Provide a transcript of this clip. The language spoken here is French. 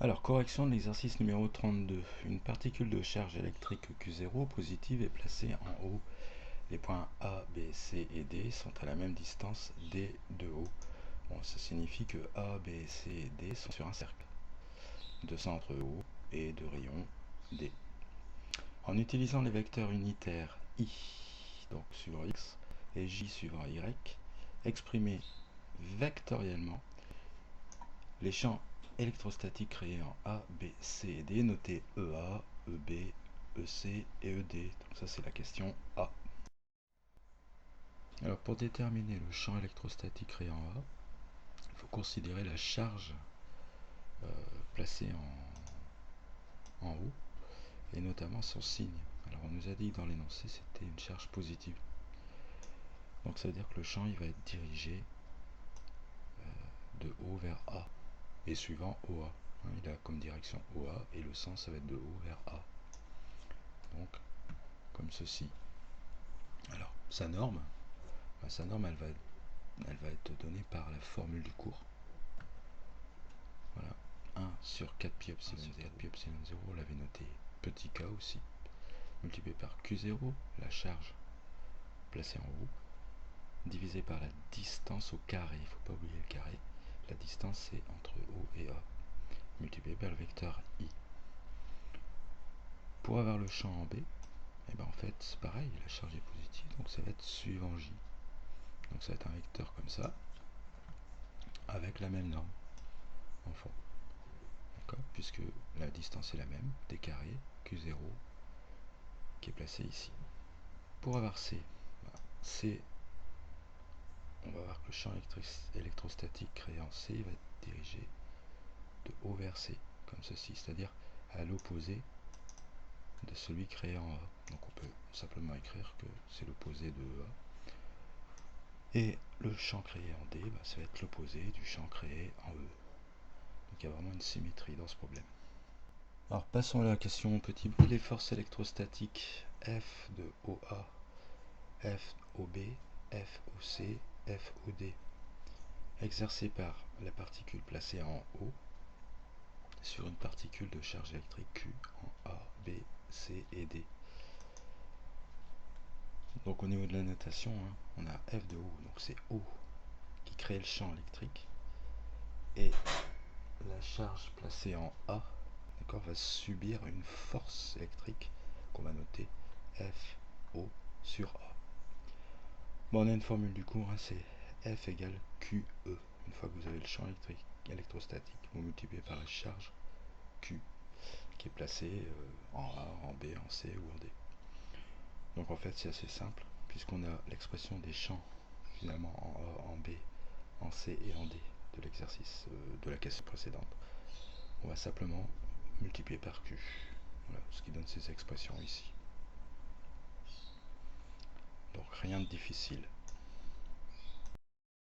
Alors, correction de l'exercice numéro 32. Une particule de charge électrique Q0 positive est placée en haut. Les points A, B, C et D sont à la même distance D de haut. Bon, ça signifie que A, B, C et D sont sur un cercle de centre O et de rayon D. En utilisant les vecteurs unitaires I, donc suivant X, et J suivant Y, exprimés vectoriellement, les champs électrostatiques créés en A, B, C et D, notés EA, EB, EC et ED. Donc ça c'est la question A. Alors pour déterminer le champ électrostatique créé en A, il faut considérer la charge placée en haut, et notamment son signe. Alors on nous a dit que dans l'énoncé c'était une charge positive. Donc ça veut dire que le champ il va être dirigé de haut vers A, et suivant OA. Il a comme direction OA, et le sens ça va être de haut vers A. Donc comme ceci. Alors sa norme elle va être donnée par la formule du cours. Voilà, 1 sur 4 pi epsilon 0, pi epsilon 0, on l'avait noté petit k aussi, multiplié par Q0, la charge placée en haut, divisé par la distance au carré, il ne faut pas oublier le carré, la distance c'est entre O et A, multiplié par le vecteur I. Pour avoir le champ en B, et ben en fait c'est pareil, la charge est positive, donc ça va être suivant J. Donc ça va être un vecteur comme ça, avec la même norme en fond. D'accord, puisque la distance est la même, d carré, Q0, qui est placé ici. Pour avoir C, C, on va voir que le champ électrostatique créé en C va être dirigé de haut vers C, comme ceci, c'est-à-dire à l'opposé de celui créé en A. Donc on peut simplement écrire que c'est l'opposé de A. Et le champ créé en D, ça va être l'opposé du champ créé en E. Donc il y a vraiment une symétrie dans ce problème. Alors passons à la question petit b. Les forces électrostatiques F de OA, F OB, F OC, F OD, exercées par la particule placée en haut sur une particule de charge électrique Q en A, B, C et D. Donc au niveau de la notation, on a F de haut, donc c'est O qui crée le champ électrique, et la charge placée en A va subir une force électrique qu'on va noter F O sur A. Bon, on a une formule du cours, c'est F égale QE. Une fois que vous avez le champ électrostatique, vous multipliez par la charge Q qui est placée en A, en B, en C ou en D. Donc en fait c'est assez simple, puisqu'on a l'expression des champs finalement en A, en B, en C et en D de l'exercice de la question précédente. On va simplement multiplier par Q. Voilà, ce qui donne ces expressions ici. Donc rien de difficile.